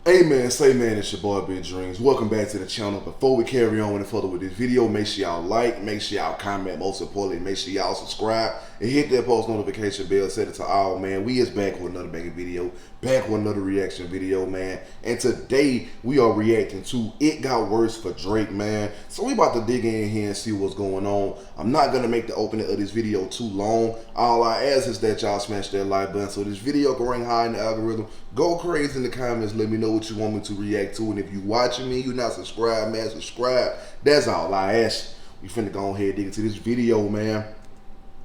Hey man, say man, it's your boy Big Dreams. Welcome back to the channel. Before we carry on any further with this video, make sure y'all like, make sure y'all comment, most importantly, make sure y'all subscribe and hit that post notification bell, set it to all, man. We is back with another banging video, back with another reaction video, man. And today we are reacting to It Got Worse for Drake, man. So we about to dig in here and see what's going on. I'm not gonna make the opening of this video too long. All I ask is that y'all smash that like button so this video can rank high in the algorithm. Go crazy in the comments, let me know what you want me to react to, and if you watching me, you not subscribed, man, subscribe. That's all I ask. We finna go ahead and dig into this video, man.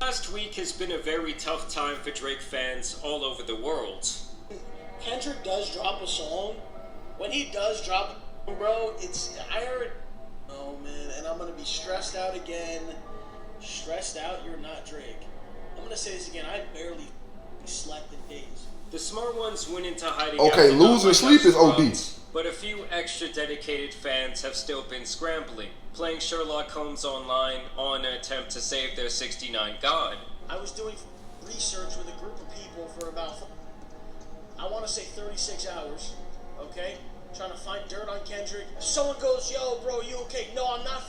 Last week has been a very tough time for Drake fans all over the world. Kendrick does drop a song. When he does drop it, bro, I heard, oh man, and I'm gonna be stressed out again. Stressed out, you're not Drake. I'm gonna say this again, I barely slept in days. The smart ones went into hiding. Okay, losing sleep is OD. But a few extra dedicated fans have still been scrambling, playing Sherlock Holmes online on an attempt to save their 69 god. I was doing research with a group of people for about, I want to say 36 hours, okay? Trying to find dirt on Kendrick. Someone goes, yo, bro, you okay? No, I'm not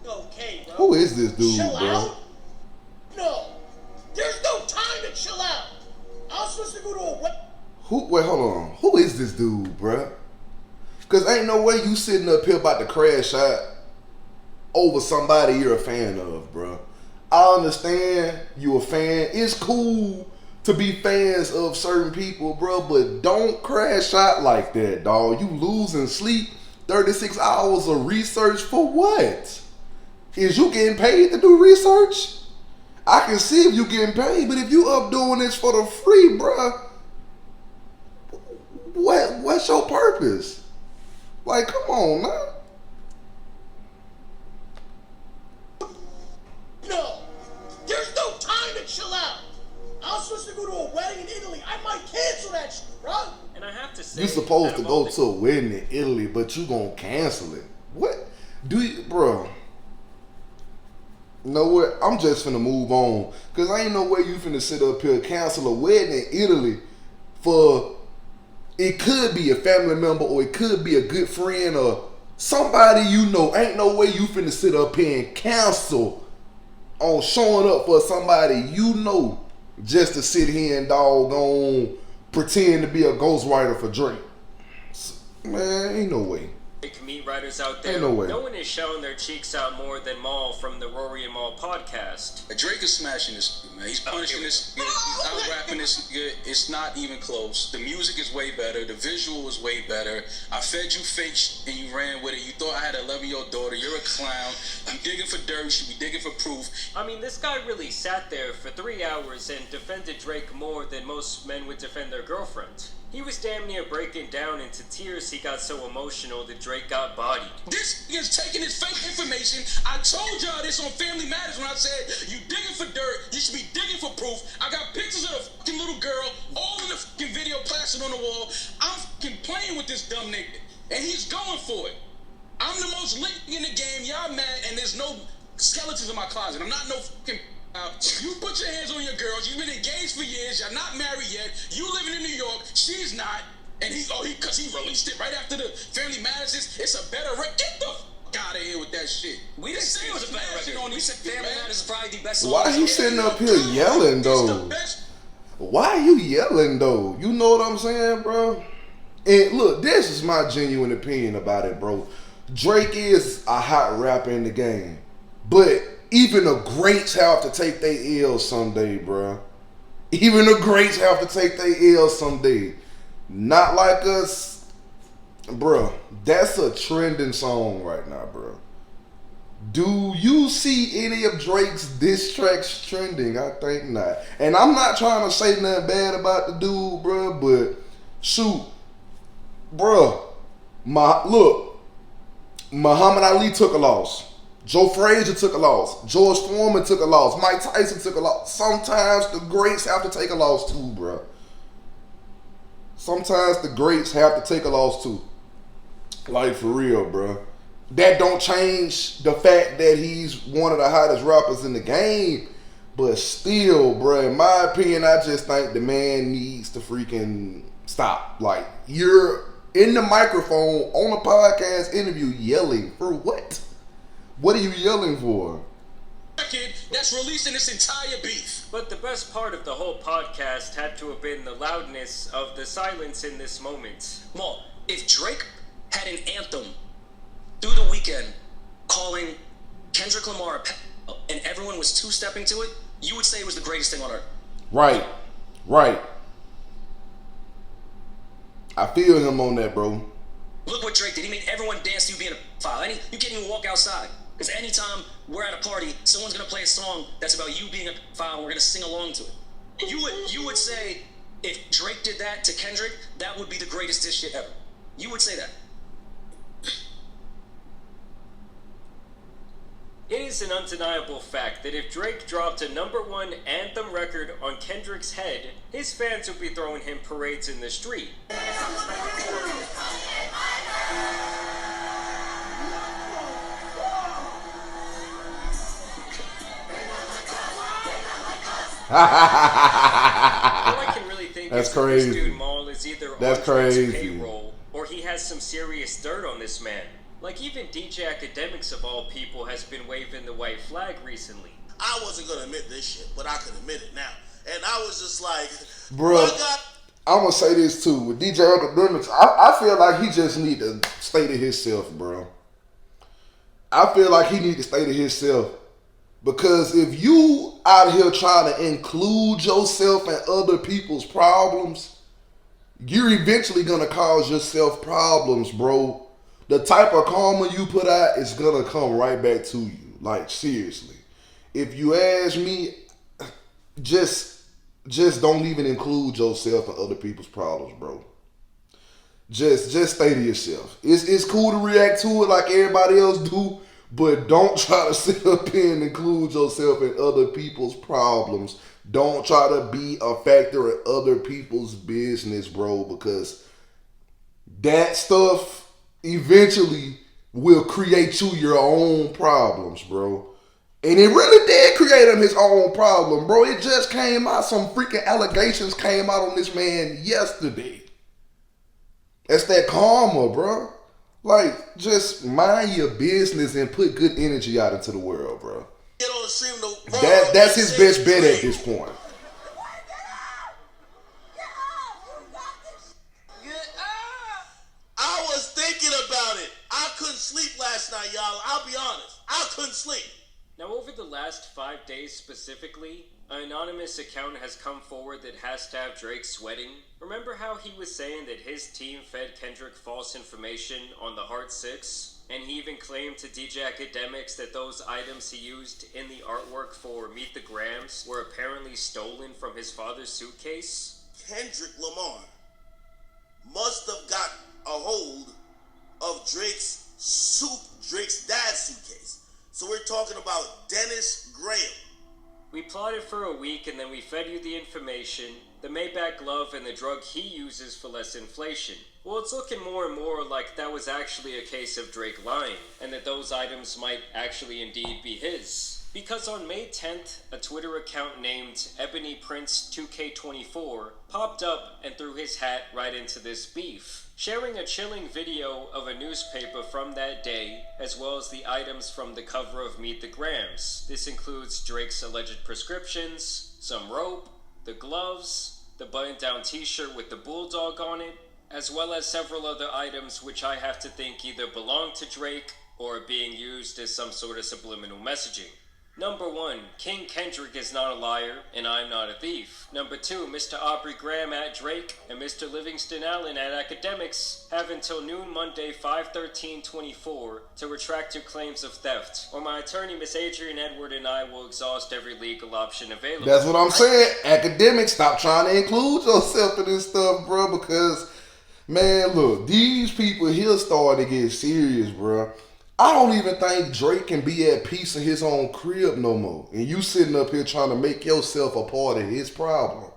okay, bro. Who is this dude, chill bro? Out? No. There's no time to chill out. I was supposed to go to a Wait, hold on. Who is this dude, bruh? Cause ain't no way you sitting up here about to crash out over somebody you're a fan of, bruh. I understand you a fan. It's cool to be fans of certain people, bruh, but don't crash out like that, dog. You losing sleep, 36 hours of research for what? Is you getting paid to do research? I can see if you getting paid, but if you up doing this for the free, bruh, what's your purpose? Like, come on, man. No, there's no time to chill out. I was supposed to go to a wedding in Italy. I might cancel that shit, bro. And I have to say, You supposed to go to a wedding in Italy, but you gonna cancel it. What? Do you, bro? Know what? I'm just finna move on. Cause I ain't no way you finna sit up here cancel a wedding in Italy for, it could be a family member or it could be a good friend or somebody you know. Ain't no way you finna sit up here and cancel on showing up for somebody you know just to sit here and doggone pretend to be a ghostwriter for Drake. Man, ain't no way. Meat writers out there, no way. No one is showing their cheeks out more than Maul from the Rory and Maul podcast. Drake is smashing this, man. He's punishing this. He's out rapping this. It's not even close. The music is way better. The visual is way better. I fed you fake and you ran with it. You thought I had an 11-year-old daughter. You're a clown. I'm digging for dirt. You should be digging for proof. I mean, this guy really sat there for 3 hours and defended Drake more than most men would defend their girlfriend. He was damn near breaking down into tears. He got so emotional that Drake got bodied. This is taking his fake information. I told y'all this on Family Matters when I said, you digging for dirt, you should be digging for proof. I got pictures of the fucking little girl, all in the fucking video plastered on the wall. I'm fucking playing with this dumb nigga, and he's going for it. I'm the most lit in the game, y'all mad, and there's no skeletons in my closet. I'm not no fucking... You put your hands on your girls. You've been engaged for years. You're not married yet. You living in New York. She's not. And because he released it right after the Family Matters. It's a better record. Get the fuck out of here with that shit. We didn't say it was a better record. We said Family Matters is probably the best song. Why are you sitting up here yelling though? Why are you yelling though? You know what I'm saying, bro? And look, this is my genuine opinion about it, bro. Drake is a hot rapper in the game, but even the greats have to take their L someday, bruh. Even the greats have to take their L someday. Not like us. Bruh, that's a trending song right now, bruh. Do you see any of Drake's diss tracks trending? I think not. And I'm not trying to say nothing bad about the dude, bruh, but shoot. Bruh, look, Muhammad Ali took a loss. Joe Frazier took a loss. George Foreman took a loss. Mike Tyson took a loss. Sometimes the greats have to take a loss too, bro. Sometimes the greats have to take a loss too. Like, for real, bro. That don't change the fact that he's one of the hottest rappers in the game. But still, bro, in my opinion, I just think the man needs to freaking stop. Like, in the microphone on a podcast interview yelling for what? What are you yelling for? That's releasing this entire beef. But the best part of the whole podcast had to have been the loudness of the silence in this moment. Well, if Drake had an anthem through the weekend calling Kendrick Lamar a pedophile and everyone was two-stepping to it, you would say it was the greatest thing on earth. Right. I feel him on that, bro. Look what Drake did. He made everyone dance to you being a pedophile. You can't even walk outside. Because anytime we're at a party, someone's going to play a song that's about you being a pedophile and we're going to sing along to it. You would say if Drake did that to Kendrick, that would be the greatest diss shit ever. You would say that. It is an undeniable fact that if Drake dropped a #1 anthem record on Kendrick's head, his fans would be throwing him parades in the street. All I can really think That's is that crazy. this dude Maul is either That's on Drake's crazy. payroll or he has some serious dirt on this man. Like even DJ Academics of all people has been waving the white flag recently. I wasn't gonna admit this shit, but I can admit it now. And I was just like, Bro, I'm gonna say this too. With DJ Academics, I feel like he just need to stay to himself, bro. I feel like he need to stay to himself. Because if you out here trying to include yourself in other people's problems, you're eventually gonna cause yourself problems, bro. The type of karma you put out is gonna come right back to you. Like, seriously. If you ask me, just don't even include yourself in other people's problems, bro. Just stay to yourself. It's cool to react to it like everybody else do, but don't try to sit up here and include yourself in other people's problems. Don't try to be a factor in other people's business, bro, because that stuff eventually will create you your own problems, bro. And it really did create him his own problem, bro. It just came out. Some freaking allegations came out on this man yesterday. That's that karma, bro. Like, just mind your business and put good energy out into the world, bro. get on the stream, That's his best bet at this point. I was thinking about it. I couldn't sleep last night, y'all. I'll be honest. I couldn't sleep. Now, over the last 5 days specifically, an anonymous account has come forward that has to have Drake sweating. Remember how he was saying that his team fed Kendrick false information on the Heart 6? And he even claimed to DJ Academics that those items he used in the artwork for Meet the Grams were apparently stolen from his father's suitcase? Kendrick Lamar must have got a hold of Drake's dad's suitcase. So we're talking about Dennis Graham. We plotted for a week and then we fed you the information, the Maybach glove, and the drug he uses for less inflation. Well, it's looking more and more like that was actually a case of Drake lying, and that those items might actually indeed be his. Because on May 10th, a Twitter account named Ebony Prince 2K24 popped up and threw his hat right into this beef, sharing a chilling video of a newspaper from that day, as well as the items from the cover of Meet the Grams. This includes Drake's alleged prescriptions, some rope, the gloves, the button-down t-shirt with the bulldog on it, as well as several other items which I have to think either belong to Drake or are being used as some sort of subliminal messaging. Number 1, King Kendrick is not a liar, and I'm not a thief. Number 2, Mr. Aubrey Graham at Drake and Mr. Livingston Allen at Academics have until noon Monday 5/13/24 to retract your claims of theft, or my attorney Miss Adrian Edward and I will exhaust every legal option available. That's what I'm saying. Academics, stop trying to include yourself in this stuff, bro, because, man, look, these people here starting to get serious, bro. I don't even think Drake can be at peace in his own crib no more. And you sitting up here trying to make yourself a part of his problem.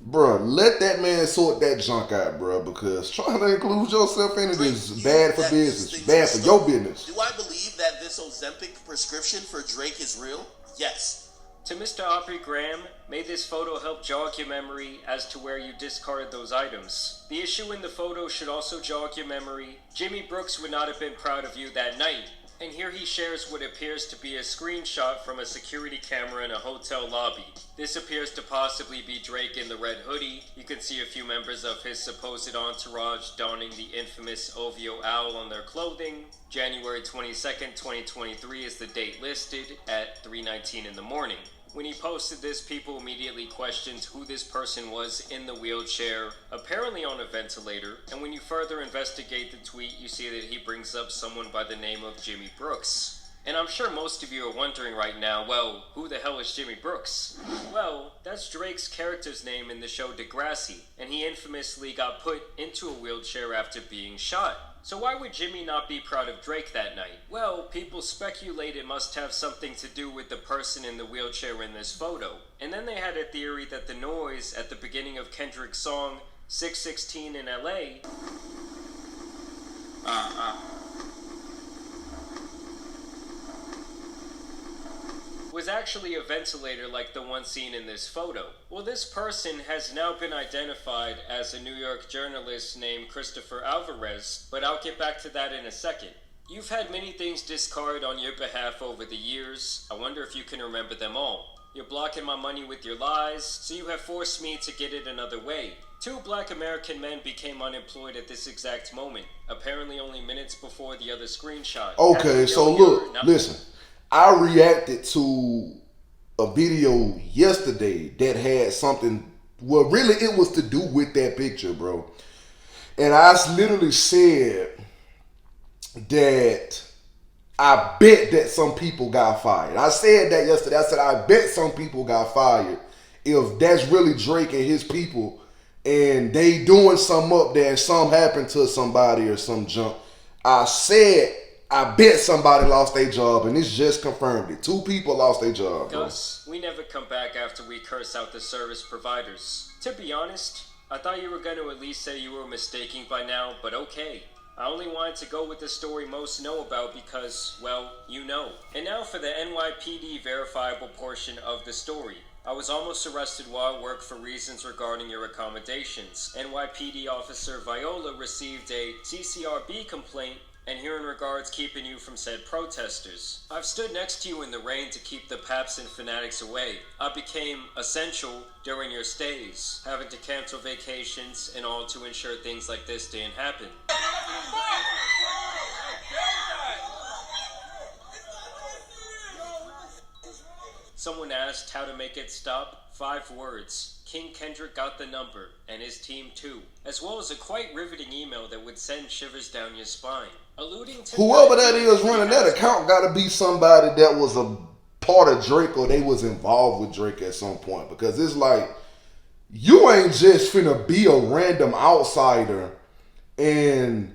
Bruh, let that man sort that junk out, bruh, because trying to include yourself in it is bad for business, bad for your business. Do I believe that this Ozempic prescription for Drake is real? Yes. To Mr. Aubrey Graham, may this photo help jog your memory as to where you discarded those items. The issue in the photo should also jog your memory. Jimmy Brooks would not have been proud of you that night. And here he shares what appears to be a screenshot from a security camera in a hotel lobby. This appears to possibly be Drake in the red hoodie. You can see a few members of his supposed entourage donning the infamous OVO owl on their clothing. January 22nd, 2023 is the date listed at 3:19 in the morning. When he posted this, people immediately questioned who this person was in the wheelchair, apparently on a ventilator, and when you further investigate the tweet, you see that he brings up someone by the name of Jimmy Brooks. And I'm sure most of you are wondering right now, well, who the hell is Jimmy Brooks? Well, that's Drake's character's name in the show Degrassi, and he infamously got put into a wheelchair after being shot. So why would Jimmy not be proud of Drake that night? Well, people speculate it must have something to do with the person in the wheelchair in this photo. And then they had a theory that the noise at the beginning of Kendrick's song 616 in LA was actually a ventilator like the one seen in this photo. Well, this person has now been identified as a New York journalist named Christopher Alvarez, but I'll get back to that in a second. You've had many things discarded on your behalf over the years. I wonder if you can remember them all. You're blocking my money with your lies, so you have forced me to get it another way. 2 black American men became unemployed at this exact moment, apparently only minutes before the other screenshot. Okay, so look, listen. I reacted to a video yesterday that had something, well, really it was to do with that picture, bro. And I literally said that I bet that some people got fired. I said that yesterday. I said, I bet some people got fired if that's really Drake and his people and they doing something up there and something happened to somebody or some junk. I said, I bet somebody lost their job, and this just confirmed it. 2 people lost their job, bro. Gus, we never come back after we curse out the service providers. To be honest, I thought you were going to at least say you were mistaking by now, but okay. I only wanted to go with the story most know about because, well, you know. And now for the NYPD verifiable portion of the story. I was almost arrested while at work for reasons regarding your accommodations. NYPD officer Viola received a CCRB complaint and here in regards keeping you from said protesters. I've stood next to you in the rain to keep the paps and fanatics away. I became essential during your stays, having to cancel vacations and all to ensure things like this didn't happen. Someone asked how to make it stop. 5 words. King Kendrick got the number, and his team too, as well as a quite riveting email that would send shivers down your spine. Alluding to whoever that is running that account gotta be somebody that was a part of Drake or they was involved with Drake at some point. Because it's like, you ain't just finna be a random outsider and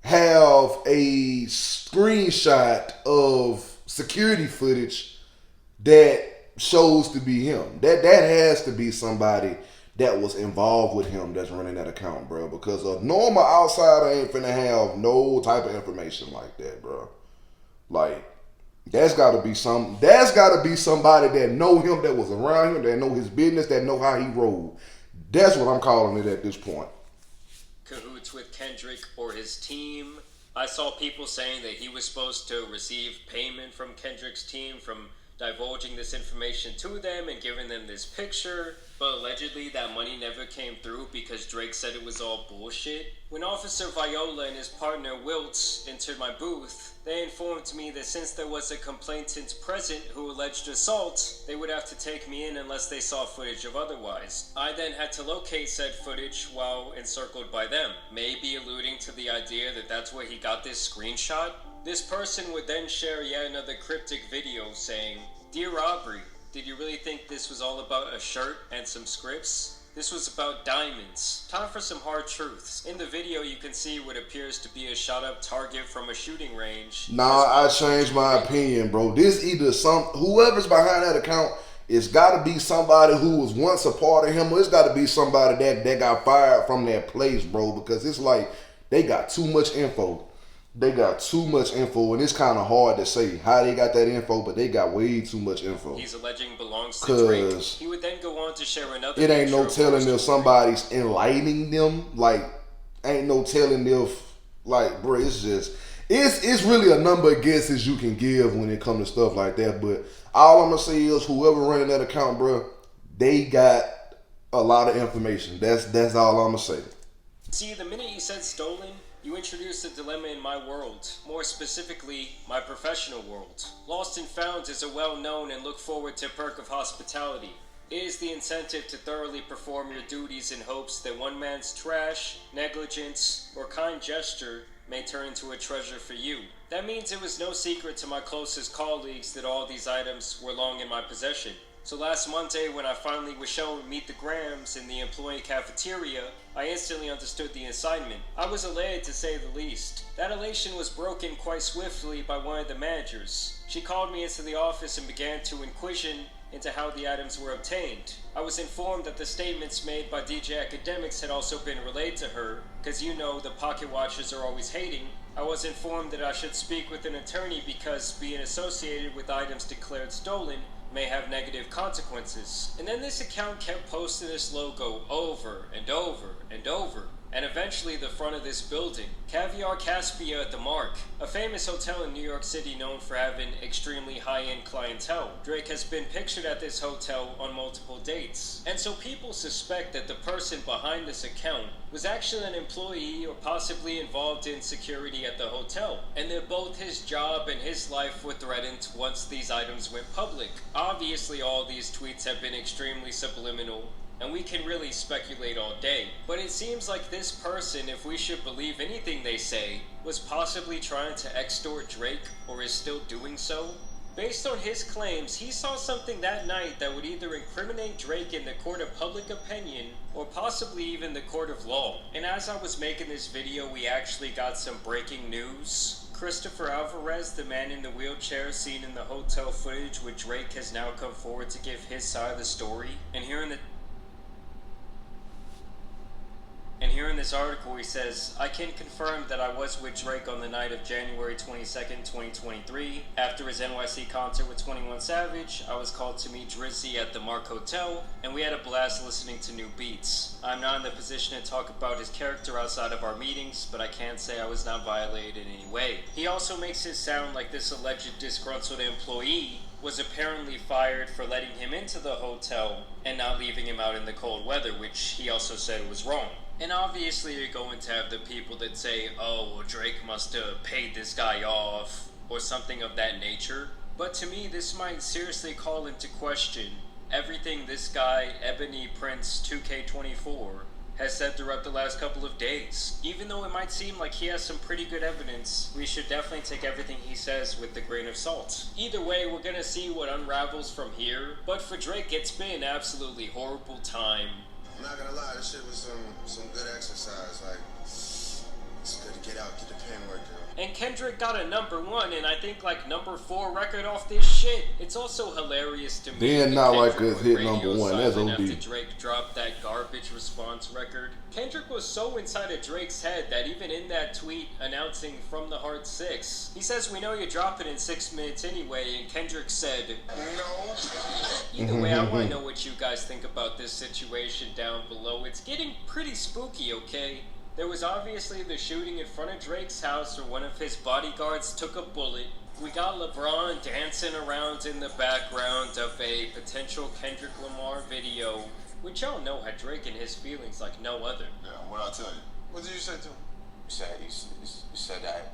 have a screenshot of security footage that shows to be him. That has to be somebody that was involved with him that's running that account, bro. Because a normal outsider ain't finna have no type of information like that, bro. Like, that's gotta be somebody that know him, that was around him, that know his business, that know how he rolled. That's what I'm calling it at this point. Cahoots with Kendrick or his team. I saw people saying that he was supposed to receive payment from Kendrick's team from divulging this information to them and giving them this picture, but allegedly that money never came through because Drake said it was all bullshit. When Officer Viola and his partner Wiltz entered my booth, they informed me that since there was a complainant present who alleged assault, they would have to take me in unless they saw footage of otherwise. I then had to locate said footage while encircled by them, maybe alluding to the idea that that's where he got this screenshot. This person would then share yet another cryptic video saying, "Dear Aubrey, did you really think this was all about a shirt and some scripts? This was about diamonds. Time for some hard truths." In the video, you can see what appears to be a shot-up target from a shooting range. Nah, I changed my opinion, bro. This either whoever's behind that account, it's got to be somebody who was once a part of him, or it's got to be somebody that got fired from that place, bro. Because it's like they got too much info. They got too much info, and it's kind of hard to say how they got that info, but they got way too much info. He's alleging belongs to Drake. Cause He would then go on to share another. it ain't no picture of telling Rose if jewelry. somebody's enlightening them. Like, ain't no telling if, like, bro, it's just, it's really a number of guesses you can give when it comes to stuff like that. But all I'm gonna say is whoever running that account, bro, they got a lot of information. That's all I'm gonna say. See, the minute you said stolen, you introduced a dilemma in my world, more specifically, my professional world. Lost and Found is a well-known and look forward to perk of hospitality. It is the incentive to thoroughly perform your duties in hopes that one man's trash, negligence, or kind gesture may turn into a treasure for you. That means it was no secret to my closest colleagues that all these items were long in my possession. So last Monday, when I finally was shown Meet the Grams in the employee cafeteria, I instantly understood the assignment. I was elated to say the least. That elation was broken quite swiftly by one of the managers. She called me into the office and began to inquisition into how the items were obtained. I was informed that the statements made by DJ Academics had also been relayed to her, because you know the pocket watchers are always hating. I was informed that I should speak with an attorney because being associated with items declared stolen may have negative consequences. And then this account kept posting this logo over and over and over. And eventually the front of this building, Caviar Caspia at the Mark, a famous hotel in New York City known for having extremely high-end clientele. Drake has been pictured at this hotel on multiple dates. And so people suspect that the person behind this account was actually an employee or possibly involved in security at the hotel. And that both his job and his life were threatened once these items went public. Obviously all these tweets have been extremely subliminal, and we can really speculate all day. But it seems like this person, if we should believe anything they say, was possibly trying to extort Drake, or is still doing so. Based on his claims, he saw something that night that would either incriminate Drake in the court of public opinion, or possibly even the court of law. And as I was making this video, we actually got some breaking news. Christopher Alvarez, the man in the wheelchair seen in the hotel footage with Drake, has now come forward to give his side of the story. And here in this article, he says, I can confirm that I was with Drake on the night of January 22nd, 2023. After his NYC concert with 21 Savage, I was called to meet Drizzy at the Mark Hotel, and we had a blast listening to new beats. I'm not in the position to talk about his character outside of our meetings, but I can say I was not violated in any way. He also makes it sound like this alleged disgruntled employee was apparently fired for letting him into the hotel and not leaving him out in the cold weather, which he also said was wrong. And obviously you're going to have the people that say, oh, well, Drake must have paid this guy off, or something of that nature. But to me, this might seriously call into question everything this guy, Ebony Prince 2K24, has said throughout the last couple of days. Even though it might seem like he has some pretty good evidence, we should definitely take everything he says with a grain of salt. Either way, we're gonna see what unravels from here, but for Drake, it's been an absolutely horrible time. I'm not gonna lie, this shit was some good exercise. Like, it's good to get out, get the pen work, girl. And Kendrick got a #1 and I think like #4 record off this shit. It's also hilarious to me. Then that Not Like Kendrick Us went hit radio #1. That's silent OD. after Drake dropped that garbage response record. Kendrick was so inside of Drake's head that even in that tweet announcing From the Heart 6, he says, we know you're dropping in 6 minutes anyway, and Kendrick said, no. Either way, I want to know what you guys think about this situation down below. It's getting pretty spooky, okay? There was obviously the shooting in front of Drake's house where one of his bodyguards took a bullet. We got LeBron dancing around in the background of a potential Kendrick Lamar video, which y'all know had Drake in his feelings like no other. Yeah, what'd I tell you? What did you say to him? You said that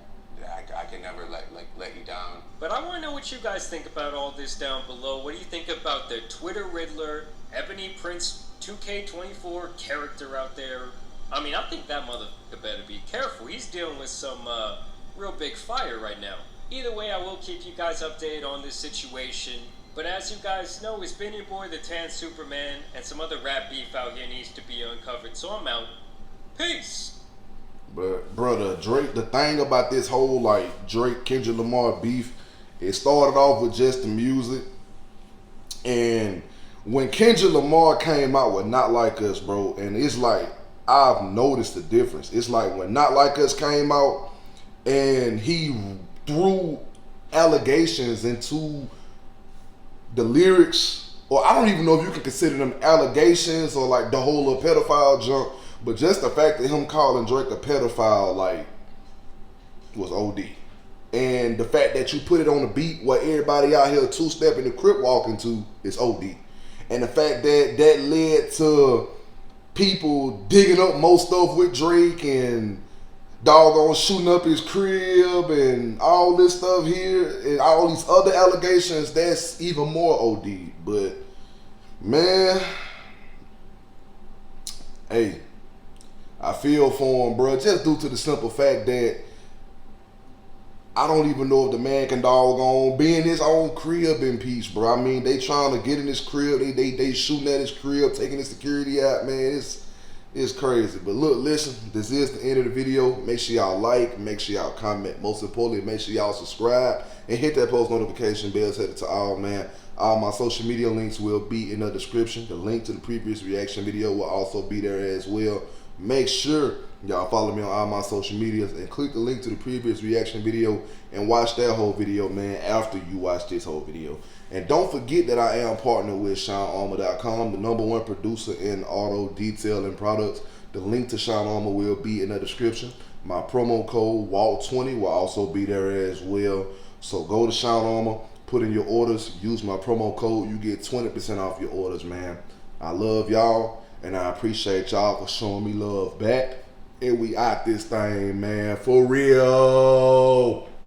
I can never let you down. But I want to know what you guys think about all this down below. What do you think about the Twitter Riddler, Ebony Prince 2K24 character out there? I mean, I think that motherfucker better be careful. He's dealing with some real big fire right now. Either way, I will keep you guys updated on this situation. But as you guys know, it's been your boy, the Tan Superman, and some other rap beef out here needs to be uncovered. So I'm out. Peace. But brother, Drake, the thing about this whole like Drake Kendrick Lamar beef, it started off with just the music, and when Kendrick Lamar came out with Not Like Us, bro, and it's like I've noticed the difference. It's like when Not Like Us came out, and he threw allegations into the lyrics, or I don't even know if you can consider them allegations or like the whole of pedophile junk, but just the fact that him calling Drake a pedophile like was OD. And the fact that you put it on the beat where everybody out here two-stepping the crip walking to is OD. And the fact that that led to people digging up more stuff with Drake and doggone shooting up his crib and all this stuff here and all these other allegations, that's even more OD. But man, hey, I feel for him, bro, just due to the simple fact that I don't even know if the man can doggone be in his own crib in peace, bro. I mean, they trying to get in his crib, they shooting at his crib, taking his security out, man. It's crazy. But look, listen, this is the end of the video. Make sure y'all like, make sure y'all comment. Most importantly, make sure y'all subscribe and hit that post notification bell set it to all, man. All my social media links will be in the description. The link to the previous reaction video will also be there as well. Make sure y'all follow me on all my social medias and click the link to the previous reaction video and watch that whole video, man, after you watch this whole video. And don't forget that I am partnered with SeanArmour.com, the #1 producer in auto detailing products. The link to Sean Armour will be in the description. My promo code WALT20 will also be there as well. So go to Sean Armour, put in your orders, use my promo code, you get 20% off your orders, man. I love y'all, and I appreciate y'all for showing me love back. And we out this thing, man, for real.